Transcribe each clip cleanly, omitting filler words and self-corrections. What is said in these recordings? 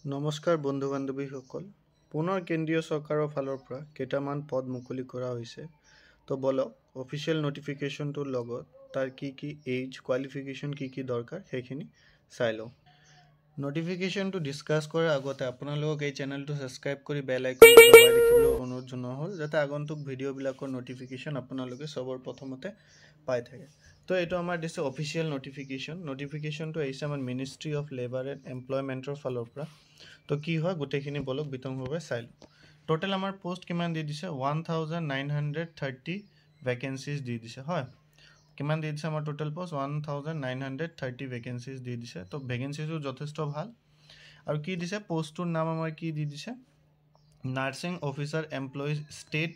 নমস্কাৰ বন্ধু বান্ধৱীসকল পুনৰ কেন্দ্ৰীয় চৰকাৰৰ ফালৰ পৰা কেইটামান পদ মুকলি কৰা হৈছে তো বলক অফিচিয়েল নটিফিকেশ্যনটোৰ লগত তাৰ কি এজ কোৱালিফিকেশ্যন কি দৰকাৰ সেইখিনি চাই লওঁ নটিফিকেশ্যনটো ডিছকাছ কৰাৰ আগতে আপোনালোকক এই চেনেলটো ছাবস্ক্ৰাইব কৰি বেল আইকনটো দবাই ৰাখিবলৈ অনুৰোধ জনোৱা হ'ল যাতে আগন্তুক ভিডিঅ'বিলাকৰ নটিফিকেশ্যন আপোনালোকে সবৰ প্ৰথমতে পাই থাকে তো এইটো আমাৰ দিছে অফিচিয়েল নটিফিকেশ্যনটো আহিছে আমাৰ মিনিষ্ট্ৰি অফ লেবাৰ এণ্ড এমপ্লয়মেণ্টৰ ফালৰ পৰা তো কি হয় গোটেইখিনি বলক বিতংভাৱে চাই লওঁ টোটেল আমাৰ পোষ্ট কিমান দি দিছে 1930 ভেকেঞ্চিজ দি দিছে হয় কিমান দি দিছে আমাৰ টোটেল পোষ্ট 1930 ভেকেঞ্চিজ দি দিছে তো ভেকেঞ্চিজো যথেষ্ট ভাল আৰু কি দিছে পোষ্টটোৰ নাম আমাৰ কি দি দিছে nursing officer employees state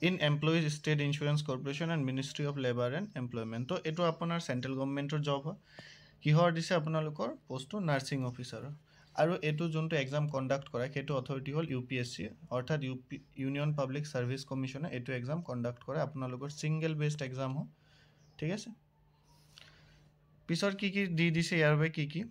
in employees state insurance corporation and ministry of labour and employment তো এইটো আপোনাৰ চেণ্ট্ৰেল গভৰ্ণমেণ্টৰ জব হয় কিহৰ দিছে আপোনালোকৰ পোষ্টটো নাৰ্ছিং অফিচাৰৰ আৰু এইটো যোনটো এক্সাম কণ্ডাক্ট কৰে সেইটো অথৰিটি হ'ল UPSC অৰ্থাৎ ইউনিয়ন পাব্লিক ছাৰ্ভিচ কমিশ্যনে এইটো এক্সাম কণ্ডাক্ট কৰে আপোনালোকৰ ছিংগল বেছড এক্সাম হয় ঠিক আছে পিছৰ কি দি দিছে ইয়াৰ বাবে কি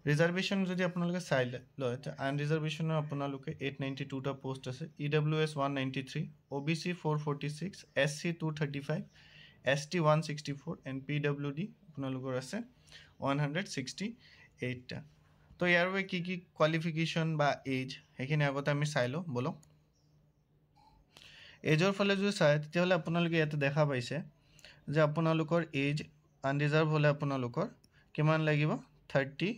ৰিজাৰ্ভেশ্যন যদি আপোনালোকে চাই লয় আনৰিজাৰ্ভেশ্যনৰ আপোনালোকে 892টা পোষ্ট আছে EWS 193 OBC 446 SC 235 ST 164 and PWD আপোনালোকৰ আছে 168টা তো ইয়াৰ বাবে কি কোৱালিফিকেশ্যন বা এজ সেইখিনি আগতে আমি চাই লওঁ বলক এজৰ ফালে যদি চাই তেতিয়াহ'লে আপোনালোকে ইয়াতে দেখা পাইছে যে আপোনালোকৰ এজ আনৰিজাৰ্ভ হ'লে আপোনালোকৰ কিমান লাগিব 30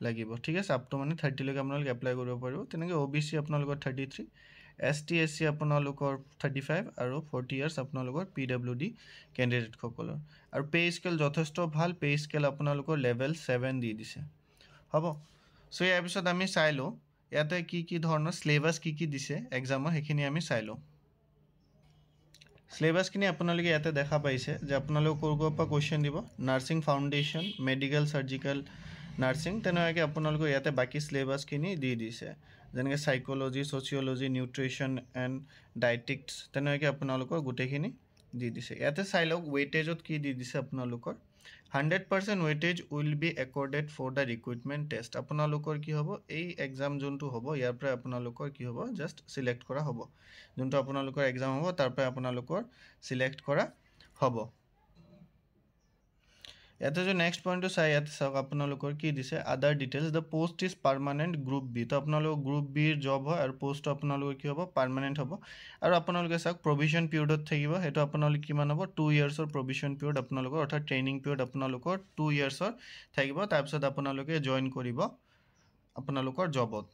লাগিব ঠিক আছে আপ টু মানে 30 লৈকে আপোনালোকে এপ্লাই কৰিব পাৰিব তেনেকৈ OBC আপোনালোকৰ 33 ST SC আপোনালোকৰ 35 আৰু 40 ইয়াৰ্ছ আপোনালোকৰ PWD কেণ্ডিডেট সকলৰ আৰু পে স্কেল যথেষ্ট ভাল পে স্কেল আপোনালোকৰ লেভেল 7 দি দিছে হ'ব সো ইয়াৰ পিছত আমি চাই লওঁ ইয়াতে কি ধৰণৰ সিলেবাস কি দিছে এক্সামৰ সেইখিনি আমি চাই লওঁ সিলেবাসখিনি আপোনালোকে ইয়াতে দেখা পাইছে যে আপোনালোক ক'ৰ পৰা কোৱেশ্চন দিব নাৰ্ছিং ফাউণ্ডেশ্যন মেডিকেল সাৰ্জিকেল নাৰ্ছিং তেনেকৈ আপোনালোকৰ ইয়াতে বাকি সিলেবাসখিনি দি দিছে যেনেকৈ সাইকোলজি সোচিওলজি নিউট্ৰিশ্যন এণ্ড ডায়েটিক্স তেনেকৈ আপোনালোকৰ গোটেইখিনি দি দিছে ইয়াতে চাই লওক ওয়েটেজত কি দি দিছে আপোনালোকৰ 100% weightage will be accorded for the recruitment test আপোনালোকৰ কি হ'ব এই এক্সাম যোনটো হ'ব ইয়াৰ পৰা আপোনালোকৰ কি হ'ব জাষ্ট সিলেক্ট কৰা হ'ব যোনটো আপোনালোকৰ এক্সাম হ'ব তাৰ পৰা আপোনালোকৰ সিলেক্ট কৰা হ'ব ইয়াতে যে নেক্সট পইণ্টটো চাই ইয়াতে চাওক আপোনালোকৰ কি দিছে other details the post is permanent group B তো আপোনালোকৰ গ্ৰুপ বিৰ জব হয় আৰু পোষ্টটো আপোনালোকৰ কি হ'ব পাৰ্মানেণ্ট হ'ব আৰু আপোনালোকে চাওক প্ৰভিজন পিৰিয়ডত থাকিব সেইটো আপোনালোক কিমান হ'ব 2 ইয়াৰ্ছৰ প্ৰভিজন পিৰিয়ড আপোনালোকৰ অৰ্থাৎ ট্ৰেইনিং পিৰিয়ড আপোনালোকৰ 2 ইয়াৰ্ছৰ থাকিব তাৰপিছত আপোনালোকে জইন কৰিব আপোনালোকৰ জবত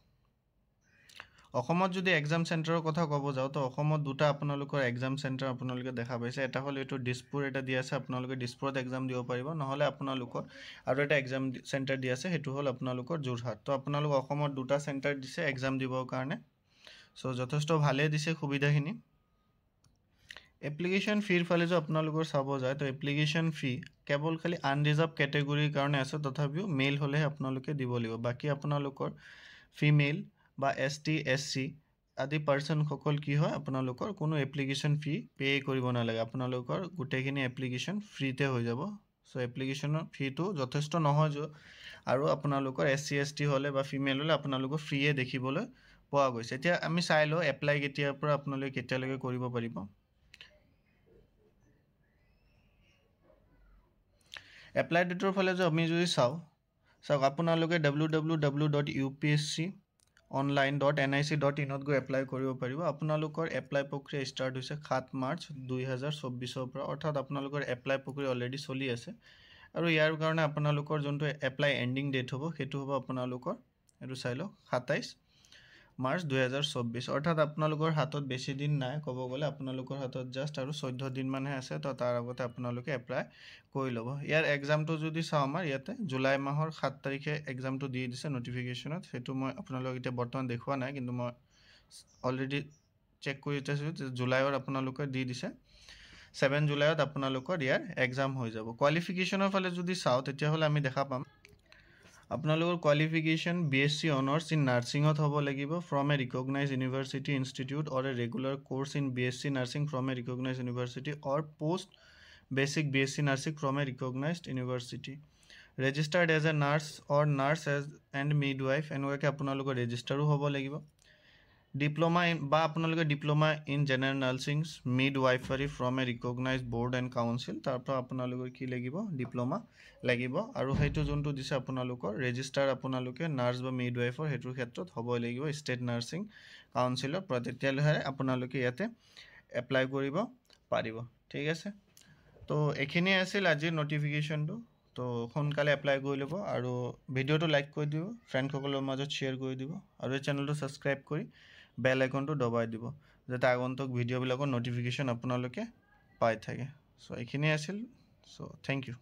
অসমত যদি এক্সাম চেণ্টাৰৰ কথা ক'ব যাওঁ তো অসমত দুটা আপোনালোকৰ এক্সাম চেণ্টাৰ আপোনালোকে দেখা পাইছে এটা হ'ল এইটো দিছপুৰ এটা দি আছে আপোনালোকে দিছপুৰত এক্সাম দিব পাৰিব নহ'লে আপোনালোকৰ আৰু এটা এক্সাম চেণ্টাৰ দি আছে সেইটো হ'ল আপোনালোকৰ যোৰহাট তো আপোনালোক অসমত দুটা চেণ্টাৰ দিছে এক্সাম দিবৰ কাৰণে সো যথেষ্ট ভালেই দিছে সুবিধাখিনি এপ্লিকেশ্যন ফিৰ ফালে যে আপোনালোকৰ চাব যায় তো এপ্লিকেশ্যন ফি কেৱল খালি আনৰিজাৰ্ভ কেটেগৰীৰ কাৰণে আছে তথাপিও মেইল হ'লেহে আপোনালোকে দিব লাগিব বাকী আপোনালোকৰ ফিমেল বা ST SC আদি পাৰ্সনসকল কি হয় আপোনালোকৰ কোনো এপ্লিকেশ্যন ফি পে কৰিব নালাগে আপোনালোকৰ গোটেইখিনি এপ্লিকেশ্যন ফ্ৰীতে হৈ যাব সো এপ্লিকেশ্যনৰ ফিটো যথেষ্ট নহয় আৰু আপোনালোকৰ SC ST হ'লে বা ফিমেল হ'লে আপোনালোকৰ ফ্ৰীয়ে দেখিবলৈ পোৱা গৈছে এতিয়া আমি চাই লওঁ এপ্লাই কেতিয়াৰ পৰা আপোনালোকে কেতিয়ালৈকে কৰিব পাৰিব এপ্লাই ডেটৰ ফালে যে আমি যদি চাওক আপোনালোকে www.upsconline.nic.in ত গৈ এপ্লাই কৰিব পাৰিব আপোনালোকৰ এপ্লাই প্ৰক্ৰিয়া ষ্টাৰ্ট হৈছে 7 মাৰ্চ 2024 পৰা অৰ্থাৎ আপোনালোকৰ এপ্লাই প্ৰক্ৰিয়া অলৰেডি চলি আছে আৰু ইয়াৰ কাৰণে আপোনালোকৰ যোনটো এপ্লাই এণ্ডিং ডেট হ'ব সেইটো হ'ব আপোনালোকৰ এইটো চাই লওক 27 মাৰ্চ 2024 অৰ্থাৎ আপোনালোকৰ হাতত বেছি দিন নাই ক'ব গ'লে আপোনালোকৰ হাতত জাষ্ট আৰু 14 দিন মানহে আছে তো তাৰ আগতে আপোনালোকে এপ্লাই কৰি ল'ব ইয়াৰ এক্সামটো যদি চাওঁ আমাৰ ইয়াতে জুলাই মাহৰ 7 তাৰিখে এক্সামটো দি দিছে নটিফিকেশ্যনত সেইটো মই আপোনালোকক এতিয়া বৰ্তমান দেখুৱা নাই কিন্তু মই অলৰেডি চেক কৰি চাইছোঁ জুলাইৰ আপোনালোকে দি দিছে 7 জুলাইত আপোনালোকৰ ইয়াৰ এক্সাম হৈ যাব কোৱালিফিকেশ্যনৰ ফালে যদি চাওঁ তেতিয়াহ'লে আমি দেখা পাম আপোনালোকৰ কোৱালিফিকেশ্যন BSc অনাৰ্ছ ইন নাৰ্ছিঙত হ'ব লাগিব from a recognized university institute or a regular course in BSc nursing from a recognized university or post basic BSc nursing from a recognized university registered as a nurse or nurse as and midwife এনেকুৱাকৈ আপোনালোকৰ ৰেজিষ্টাৰো হ'ব লাগিব। Diploma in বা আপোনালোকে diploma in general nursing midwifery from a recognize board and council, তাৰ পৰা আপোনালোকৰ কি লাগিব ডিপ্ল'মা লাগিব। আৰু সেইটো যোনটো দিছে আপোনালোকৰ ৰেজিষ্টাৰ আপোনালোকে নাৰ্ছ বা মিডৱাইফৰ সেইটোৰ ক্ষেত্ৰত হ'বই লাগিব ষ্টেট নাৰ্ছিং কাউন্সিলৰ পৰা, তেতিয়াহ'লে আপোনালোকে ইয়াতে এপ্লাই কৰিব পাৰিব। ঠিক আছে, তো এইখিনিয়ে আছিল আজিৰ নটিফিকেশ্যনটো। তো সোনকালে এপ্লাই কৰি ল'ব আৰু ভিডিঅ'টো লাইক কৰি দিব, ফ্ৰেণ্ডসকলৰ মাজত শ্বেয়াৰ কৰি দিব আৰু এই চেনেলটো ছাবস্ক্ৰাইব কৰি বেল আইকনটো দবাই দিব যাতে আগন্তুক ভিডিঅ'বিলাকৰ নটিফিকেশ্যন আপোনালোকে পাই থাকে। চ' এইখিনিয়ে আছিল। চ' থেংক ইউ।